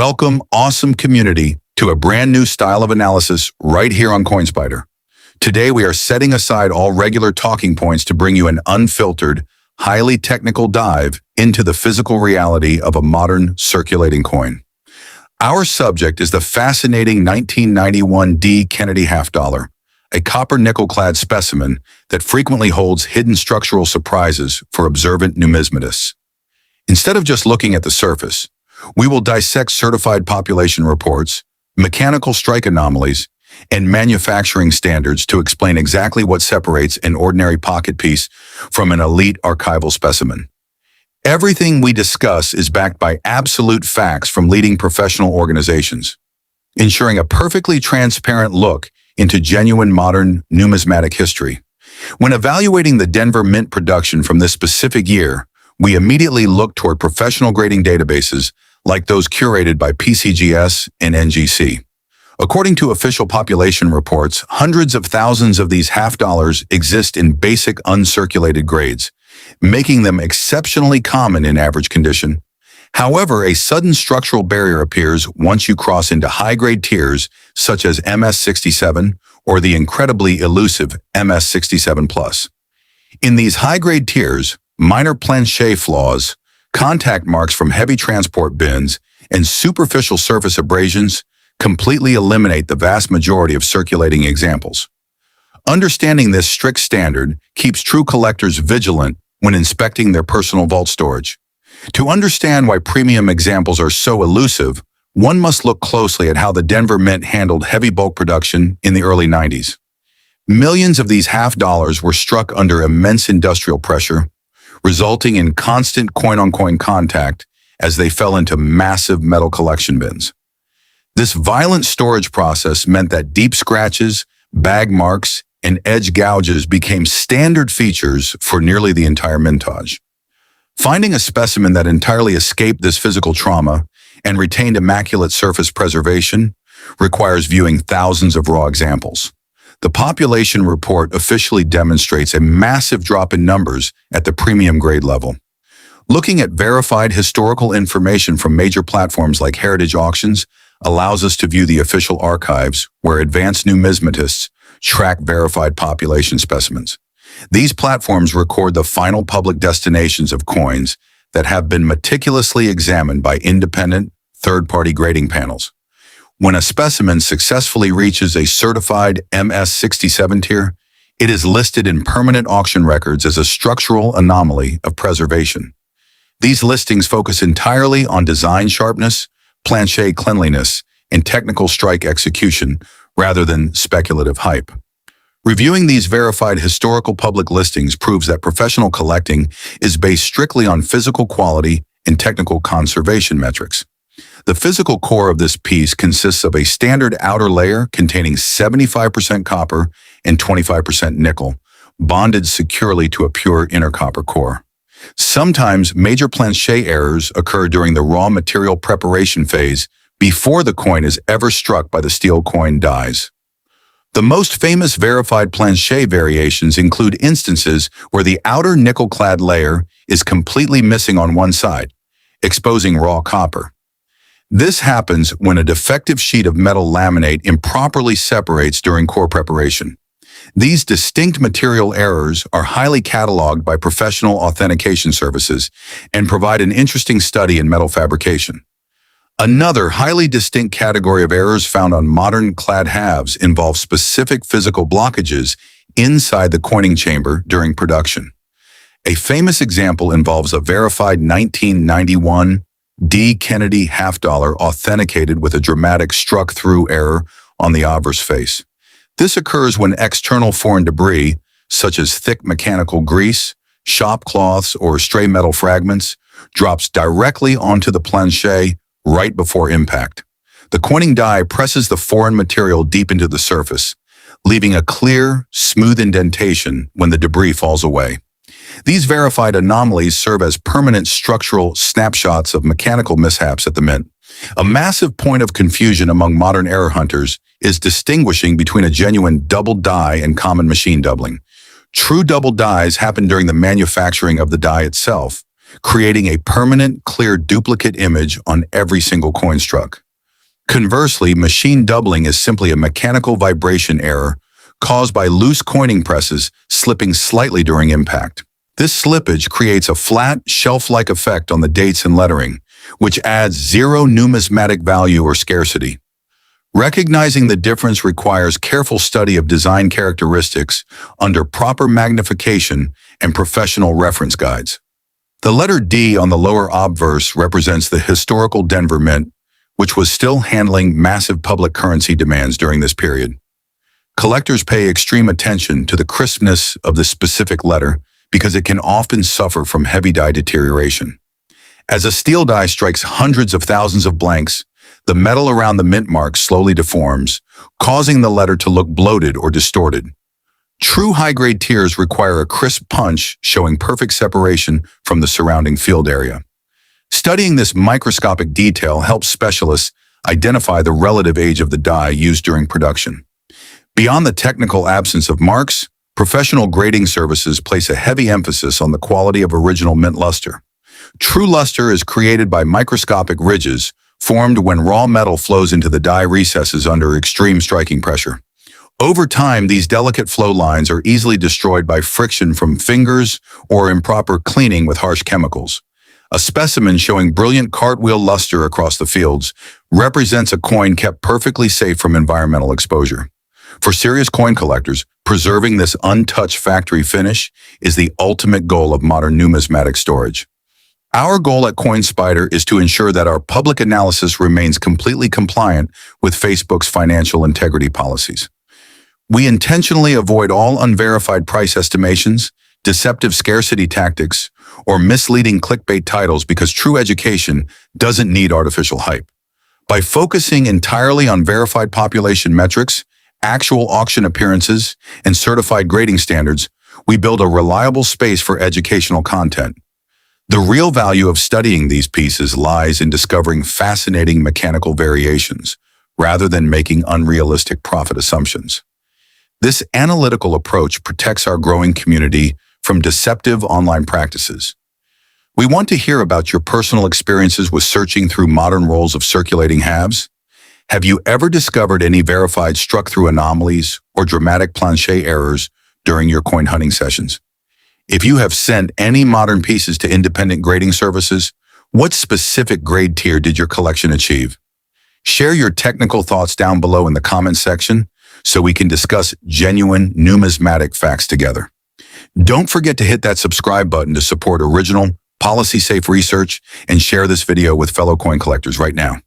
Welcome, awesome community, to a brand new style of analysis right here on Coin Spyder. Today we are setting aside all regular talking points to bring you an unfiltered, highly technical dive into the physical reality of a modern circulating coin. Our subject is the fascinating 1991 D. Kennedy half dollar, a copper-nickel clad specimen that frequently holds hidden structural surprises for observant numismatists. Instead of just looking at the surface, we will dissect certified population reports, mechanical strike anomalies, and manufacturing standards to explain exactly what separates an ordinary pocket piece from an elite archival specimen. Everything we discuss is backed by absolute facts from leading professional organizations, ensuring a perfectly transparent look into genuine modern numismatic history. When evaluating the Denver Mint production from this specific year, we immediately look toward professional grading databases like those curated by PCGS and NGC. According to official population reports, hundreds of thousands of these half dollars exist in basic uncirculated grades, making them exceptionally common in average condition. However, a sudden structural barrier appears once you cross into high-grade tiers such as MS67 or the incredibly elusive MS67+. In these high-grade tiers, minor planchet flaws, contact marks from heavy transport bins, and superficial surface abrasions completely eliminate the vast majority of circulating examples. Understanding this strict standard keeps true collectors vigilant when inspecting their personal vault storage. To understand why premium examples are so elusive, one must look closely at how the Denver Mint handled heavy bulk production in the early 90s. Millions of these half dollars were struck under immense industrial pressure, resulting in constant coin-on-coin contact as they fell into massive metal collection bins. This violent storage process meant that deep scratches, bag marks, and edge gouges became standard features for nearly the entire mintage. Finding a specimen that entirely escaped this physical trauma and retained immaculate surface preservation requires viewing thousands of raw examples. The population report officially demonstrates a massive drop in numbers at the premium grade level. Looking at verified historical information from major platforms like Heritage Auctions allows us to view the official archives where advanced numismatists track verified population specimens. These platforms record the final public destinations of coins that have been meticulously examined by independent, third-party grading panels. When a specimen successfully reaches a certified MS67 tier, it is listed in permanent auction records as a structural anomaly of preservation. These listings focus entirely on design sharpness, planchet cleanliness, and technical strike execution rather than speculative hype. Reviewing these verified historical public listings proves that professional collecting is based strictly on physical quality and technical conservation metrics. The physical core of this piece consists of a standard outer layer containing 75% copper and 25% nickel, bonded securely to a pure inner copper core. Sometimes major planchet errors occur during the raw material preparation phase before the coin is ever struck by the steel coin dies. The most famous verified planchet variations include instances where the outer nickel-clad layer is completely missing on one side, exposing raw copper. This happens when a defective sheet of metal laminate improperly separates during core preparation. These distinct material errors are highly cataloged by professional authentication services and provide an interesting study in metal fabrication. Another highly distinct category of errors found on modern clad halves involve specific physical blockages inside the coining chamber during production. A famous example involves a verified 1991 D. Kennedy half dollar authenticated with a dramatic struck-through error on the obverse face. This occurs when external foreign debris, such as thick mechanical grease, shop cloths, or stray metal fragments, drops directly onto the planchet right before impact. The coining die presses the foreign material deep into the surface, leaving a clear, smooth indentation when the debris falls away. These verified anomalies serve as permanent structural snapshots of mechanical mishaps at the Mint. A massive point of confusion among modern error hunters is distinguishing between a genuine double die and common machine doubling. True double dies happen during the manufacturing of the die itself, creating a permanent, clear duplicate image on every single coin struck. Conversely, machine doubling is simply a mechanical vibration error caused by loose coining presses slipping slightly during impact. This slippage creates a flat, shelf-like effect on the dates and lettering, which adds zero numismatic value or scarcity. Recognizing the difference requires careful study of design characteristics under proper magnification and professional reference guides. The letter D on the lower obverse represents the historical Denver Mint, which was still handling massive public currency demands during this period. Collectors pay extreme attention to the crispness of the specific letter because it can often suffer from heavy die deterioration. As a steel die strikes hundreds of thousands of blanks, the metal around the mint mark slowly deforms, causing the letter to look bloated or distorted. True high-grade tiers require a crisp punch showing perfect separation from the surrounding field area. Studying this microscopic detail helps specialists identify the relative age of the die used during production. Beyond the technical absence of marks, professional grading services place a heavy emphasis on the quality of original mint luster. True luster is created by microscopic ridges formed when raw metal flows into the die recesses under extreme striking pressure. Over time, these delicate flow lines are easily destroyed by friction from fingers or improper cleaning with harsh chemicals. A specimen showing brilliant cartwheel luster across the fields represents a coin kept perfectly safe from environmental exposure. For serious coin collectors, preserving this untouched factory finish is the ultimate goal of modern numismatic storage. Our goal at Coin Spyder is to ensure that our public analysis remains completely compliant with Facebook's financial integrity policies. We intentionally avoid all unverified price estimations, deceptive scarcity tactics, or misleading clickbait titles because true education doesn't need artificial hype. By focusing entirely on verified population metrics, actual auction appearances, and certified grading standards, we build a reliable space for educational content. The real value of studying these pieces lies in discovering fascinating mechanical variations, rather than making unrealistic profit assumptions. This analytical approach protects our growing community from deceptive online practices. We want to hear about your personal experiences with searching through modern rolls of circulating halves. Have you ever discovered any verified struck-through anomalies or dramatic planchet errors during your coin hunting sessions? If you have sent any modern pieces to independent grading services, what specific grade tier did your collection achieve? Share your technical thoughts down below in the comments section so we can discuss genuine numismatic facts together. Don't forget to hit that subscribe button to support original, policy-safe research and share this video with fellow coin collectors right now.